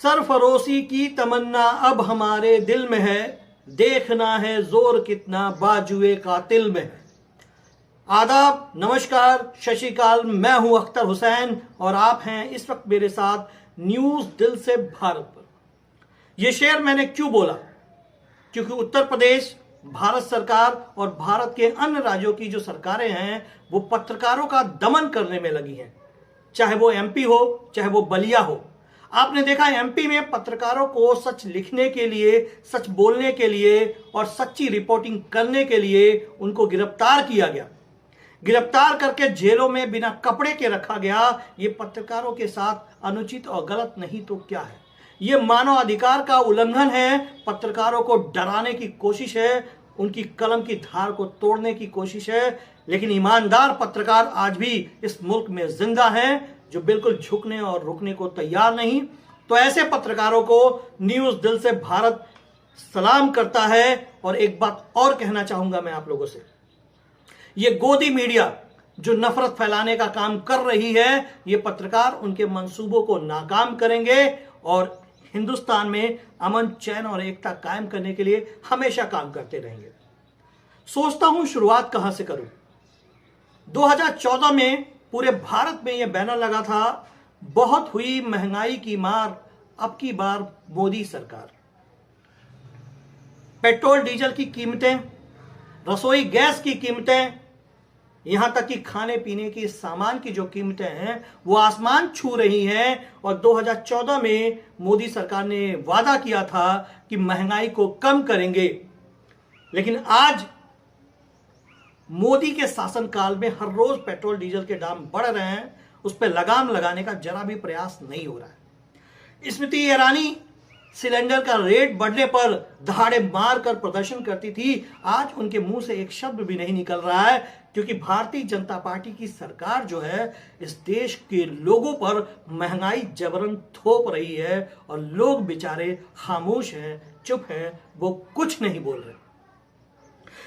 सरफरोशी की तमन्ना अब हमारे दिल में है, देखना है जोर कितना बाजुए कातिल में है। आदाब, नमस्कार, शशिकाल, मैं हूं अख्तर हुसैन और आप हैं इस वक्त मेरे साथ न्यूज दिल से भारत पर। यह शेर मैंने क्यों बोला? क्योंकि उत्तर प्रदेश, भारत सरकार और भारत के अन्य राज्यों की जो सरकारें हैं वो पत्रकारों का दमन करने में लगी हैं, चाहे वो एमपी हो, चाहे वो बलिया हो। आपने देखा एमपी में पत्रकारों को सच लिखने के लिए, सच बोलने के लिए और सच्ची रिपोर्टिंग करने के लिए उनको गिरफ्तार किया गया। गिरफ्तार करके जेलों में बिना कपड़े के रखा गया। ये पत्रकारों के साथ अनुचित और गलत नहीं तो क्या है? ये मानव अधिकार का उल्लंघन है। पत्रकारों को डराने की कोशिश है, उनकी कलम की धार को तोड़ने की कोशिश है। लेकिन ईमानदार पत्रकार आज भी इस मुल्क में जिंदा हैं, जो बिल्कुल झुकने और रुकने को तैयार नहीं। तो ऐसे पत्रकारों को न्यूज दिल से भारत सलाम करता है। और एक बात और कहना चाहूंगा मैं आप लोगों से, ये गोदी मीडिया जो नफरत फैलाने का काम कर रही है, ये पत्रकार उनके मंसूबों को नाकाम करेंगे और हिंदुस्तान में अमन, चैन और एकता कायम करने के लिए हमेशा काम करते रहेंगे। सोचता हूं शुरुआत कहां से करूं। 2014 में पूरे भारत में यह बैनर लगा था, बहुत हुई महंगाई की मार, अब की बार मोदी सरकार। पेट्रोल डीजल की कीमतें, रसोई गैस की कीमतें, यहां तक कि खाने पीने की सामान की जो कीमतें हैं वो आसमान छू रही हैं। और 2014 में मोदी सरकार ने वादा किया था कि महंगाई को कम करेंगे। लेकिन आज मोदी के शासनकाल में हर रोज पेट्रोल डीजल के दाम बढ़ रहे हैं, उस पर लगाम लगाने का जरा भी प्रयास नहीं हो रहा है। स्मृति ईरानी सिलेंडर का रेट बढ़ने पर दहाड़े मारकर प्रदर्शन करती थी, आज उनके मुंह से एक शब्द भी नहीं निकल रहा है, क्योंकि भारतीय जनता पार्टी की सरकार जो है इस देश के लोगों पर महंगाई जबरन थोप रही है और लोग बेचारे खामोश हैं, चुप हैं, वो कुछ नहीं बोल रहे।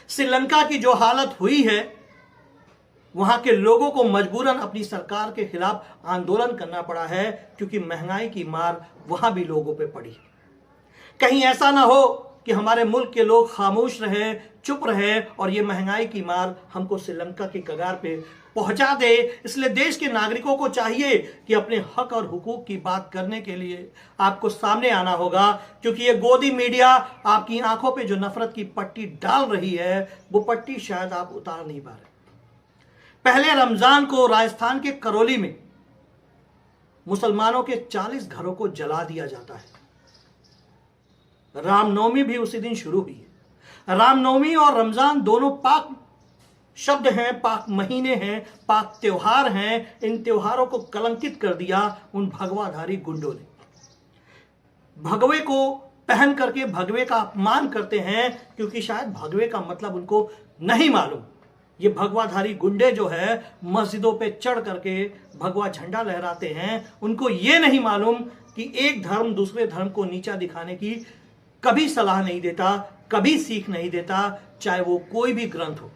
श्रीलंका की जो हालत हुई है, वहां के लोगों को मजबूरन अपनी सरकार के खिलाफ आंदोलन करना पड़ा है, क्योंकि महंगाई की मार वहां भी लोगों पे पड़ी। कहीं ऐसा ना हो कि हमारे मुल्क के लोग खामोश रहे, चुप रहे और ये महंगाई की मार हमको श्रीलंका के कगार पे पहुंचा दे। इसलिए देश के नागरिकों को चाहिए कि अपने हक और हुकूक की बात करने के लिए आपको सामने आना होगा, क्योंकि ये गोदी मीडिया आपकी आंखों पे जो नफरत की पट्टी डाल रही है, वो पट्टी शायद आप उतार नहीं पा रहे। पहले रमजान को राजस्थान के करौली में मुसलमानों के 40 घरों को जला दिया जाता है। रामनवमी भी उसी दिन शुरू हुई है। रामनवमी और रमजान दोनों पाक शब्द हैं, पाक महीने हैं, पाक त्योहार हैं। इन त्योहारों को कलंकित कर दिया उन भगवाधारी गुंडों ने। भगवे को पहन करके भगवे का अपमान करते हैं, क्योंकि शायद भगवे का मतलब उनको नहीं मालूम। ये भगवाधारी गुंडे जो है मस्जिदों पे चढ़ करके भगवा झंडा लहराते हैं। उनको ये नहीं मालूम कि एक धर्म दूसरे धर्म को नीचा दिखाने की कभी सलाह नहीं देता, कभी सीख नहीं देता, चाहे वो कोई भी ग्रंथ हो।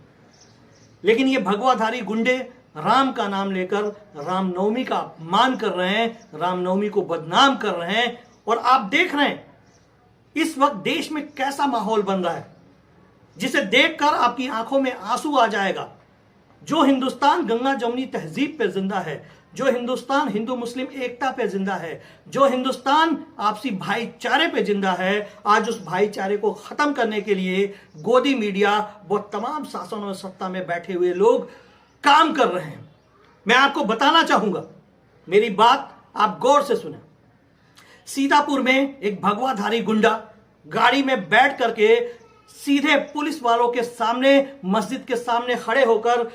लेकिन ये भगवाधारी गुंडे राम का नाम लेकर रामनवमी का अपमान कर रहे हैं, रामनवमी को बदनाम कर रहे हैं। और आप देख रहे हैं इस वक्त देश में कैसा माहौल बन रहा है, जिसे देखकर आपकी आंखों में आंसू आ जाएगा। जो हिंदुस्तान गंगा जमुनी तहजीब पे जिंदा है, जो हिंदुस्तान हिंदू मुस्लिम एकता पे जिंदा है, जो हिंदुस्तान आपसी भाईचारे पे जिंदा है, आज उस भाईचारे को खत्म करने के लिए गोदी मीडिया व तमाम शासन और सत्ता में बैठे हुए लोग काम कर रहे हैं। मैं आपको बताना चाहूंगा, मेरी बात आप गौर से सुने। सीतापुर में एक भगवाधारी गुंडा गाड़ी में बैठ करके सीधे पुलिस वालों के सामने, मस्जिद के सामने खड़े होकर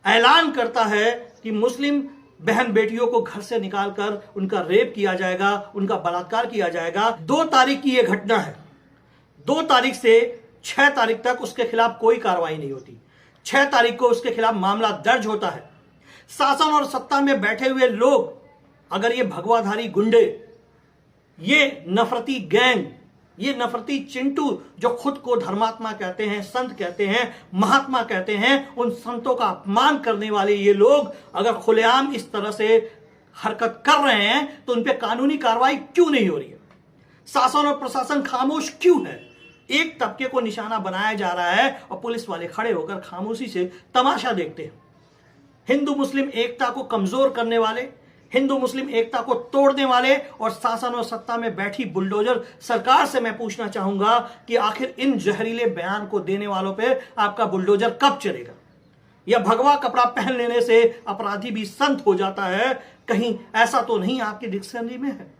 ऐलान करता है कि मुस्लिम बहन बेटियों को घर से निकालकर उनका रेप किया जाएगा, उनका बलात्कार किया जाएगा। 2 तारीख की यह घटना है। 2 तारीख से 6 तारीख तक उसके खिलाफ कोई कार्रवाई नहीं होती। 6 तारीख को उसके खिलाफ मामला दर्ज होता है। शासन और सत्ता में बैठे हुए लोग, अगर ये भगवाधारी गुंडे, ये नफरती गैंग, ये नफरती चिंटू जो खुद को धर्मात्मा कहते हैं, संत कहते हैं, महात्मा कहते हैं, उन संतों का अपमान करने वाले ये लोग अगर खुलेआम इस तरह से हरकत कर रहे हैं तो उन पे कानूनी कार्रवाई क्यों नहीं हो रही है? शासन और प्रशासन खामोश क्यों है? एक तबके को निशाना बनाया जा रहा है और पुलिस वाले खड़े होकर खामोशी से तमाशा देखते हैं। हिंदू मुस्लिम एकता को कमजोर करने वाले, हिंदू मुस्लिम एकता को तोड़ने वाले और शासन और सत्ता में बैठी बुलडोजर सरकार से मैं पूछना चाहूंगा कि आखिर इन जहरीले बयान को देने वालों पे आपका बुलडोजर कब चलेगा? या भगवा कपड़ा पहन लेने से अपराधी भी संत हो जाता है, कहीं ऐसा तो नहीं आपकी डिक्शनरी में है?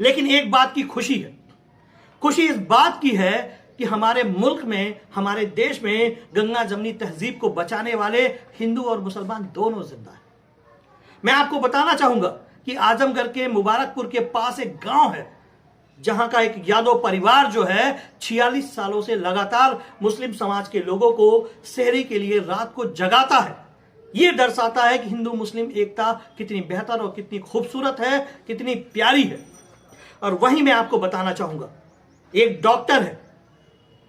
लेकिन एक बात की खुशी है, खुशी इस बात की है कि हमारे मुल्क में, हमारे देश में गंगा जमनी तहजीब को बचाने वाले हिंदू और मुसलमान दोनों जिंदा हैं। मैं आपको बताना चाहूंगा कि आजमगढ़ के मुबारकपुर के पास एक गांव है जहां का एक यादव परिवार जो है 46 सालों से लगातार मुस्लिम समाज के लोगों को सहरी के लिए रात को जगाता है। यह दर्शाता है कि हिंदू मुस्लिम एकता कितनी बेहतर और कितनी खूबसूरत है, कितनी प्यारी है। और वहीं मैं आपको बताना चाहूंगा, एक डॉक्टर है,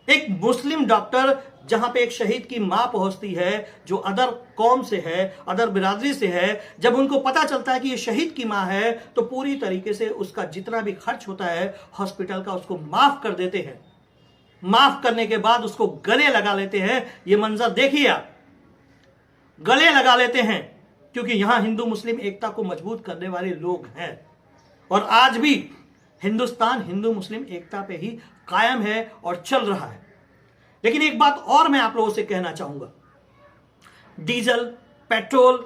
एक मुस्लिम डॉक्टर, जहां पे एक शहीद की मां पहुंचती है जो अदर कौम से है, अदर बिरादरी से है। जब उनको पता चलता है कि ये शहीद की मां है तो पूरी तरीके से उसका जितना भी खर्च होता है हॉस्पिटल का उसको माफ कर देते हैं। माफ करने के बाद उसको गले लगा लेते हैं। ये मंजर देखिए आप, गले लगा लेते हैं, क्योंकि यहां हिंदू मुस्लिम एकता को मजबूत करने वाले लोग हैं। और आज भी हिंदुस्तान हिंदू मुस्लिम एकता पे ही कायम है और चल रहा है। लेकिन एक बात और मैं आप लोगों से कहना चाहूंगा, डीजल, पेट्रोल,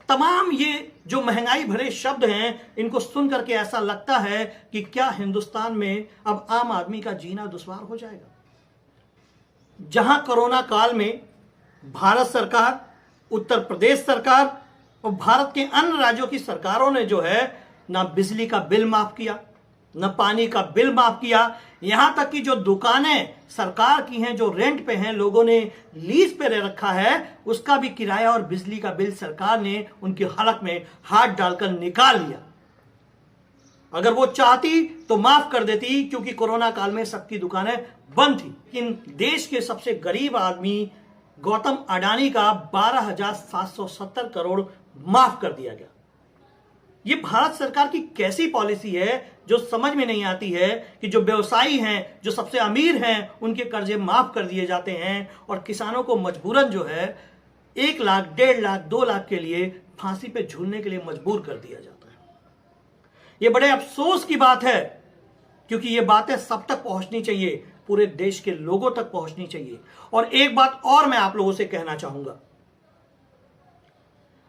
तमाम ये जो महंगाई भरे शब्द हैं, इनको सुन करके ऐसा लगता है कि क्या हिंदुस्तान में अब आम आदमी का जीना दुश्वार हो जाएगा? जहां कोरोना काल में भारत सरकार, उत्तर प्रदेश सरकार और भारत के अन्य राज्यों की सरकारों ने जो है ना बिजली का बिल माफ किया, न पानी का बिल माफ किया, यहां तक कि जो दुकानें सरकार की हैं, जो रेंट पे हैं, लोगों ने लीज पे ले रखा है, उसका भी किराया और बिजली का बिल सरकार ने उनकी हलक में हाथ डालकर निकाल लिया। अगर वो चाहती तो माफ कर देती, क्योंकि कोरोना काल में सबकी दुकानें बंद थी। लेकिन देश के सबसे गरीब आदमी गौतम अडानी का 12,770 करोड़ माफ कर दिया गया। ये भारत सरकार की कैसी पॉलिसी है जो समझ में नहीं आती है कि जो व्यवसायी हैं, जो सबसे अमीर हैं, उनके कर्जे माफ कर दिए जाते हैं और किसानों को मजबूरन जो है 1 लाख, 1.5 लाख, 2 लाख के लिए फांसी पे झूलने के लिए मजबूर कर दिया जाता है। ये बड़े अफसोस की बात है, क्योंकि ये बातें सब तक पहुंचनी चाहिए, पूरे देश के लोगों तक पहुंचनी चाहिए। और एक बात और मैं आप लोगों से कहना चाहूंगा,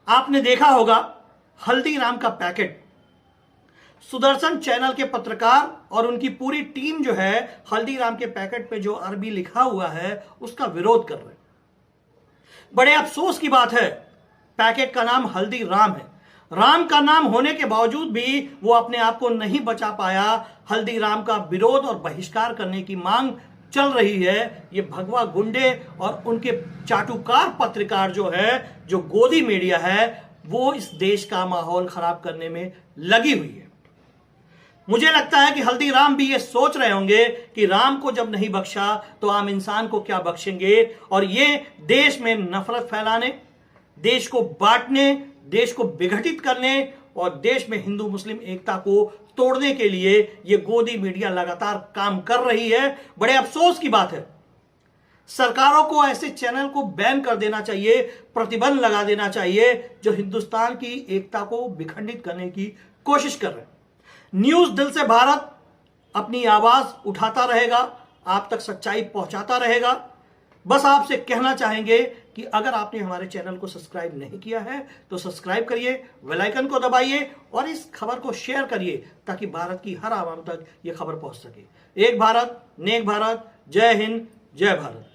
आपने देखा होगा हल्दीराम का पैकेट, सुदर्शन चैनल के पत्रकार और उनकी पूरी टीम जो है हल्दीराम के पैकेट पे जो अरबी लिखा हुआ है उसका विरोध कर रहे हैं। बड़े अफसोस की बात है, पैकेट का नाम हल्दीराम है। राम का नाम होने के बावजूद भी वो अपने आप को नहीं बचा पाया। हल्दीराम का विरोध और बहिष्कार करने की मांग चल रही है। ये भगवा गुंडे और उनके चाटुकार पत्रकार जो है, जो गोदी मीडिया है, वो इस देश का माहौल खराब करने में लगी हुई है। मुझे लगता है कि हल्दीराम भी ये सोच रहे होंगे कि राम को जब नहीं बख्शा तो आम इंसान को क्या बख्शेंगे। और ये देश में नफरत फैलाने, देश को बांटने, देश को विघटित करने और देश में हिंदू मुस्लिम एकता को तोड़ने के लिए ये गोदी मीडिया लगातार काम कर रही है। बड़े अफसोस की बात है, सरकारों को ऐसे चैनल को बैन कर देना चाहिए, प्रतिबंध लगा देना चाहिए जो हिंदुस्तान की एकता को विखंडित करने की कोशिश कर रहे हैं। न्यूज दिल से भारत अपनी आवाज उठाता रहेगा, आप तक सच्चाई पहुंचाता रहेगा। बस आपसे कहना चाहेंगे कि अगर आपने हमारे चैनल को सब्सक्राइब नहीं किया है तो सब्सक्राइब करिए, बेल आइकन को दबाइए और इस खबर को शेयर करिए ताकि भारत की हर आवाम तक यह खबर पहुंच सके। एक भारत, नेक भारत, जय हिंद, जय भारत।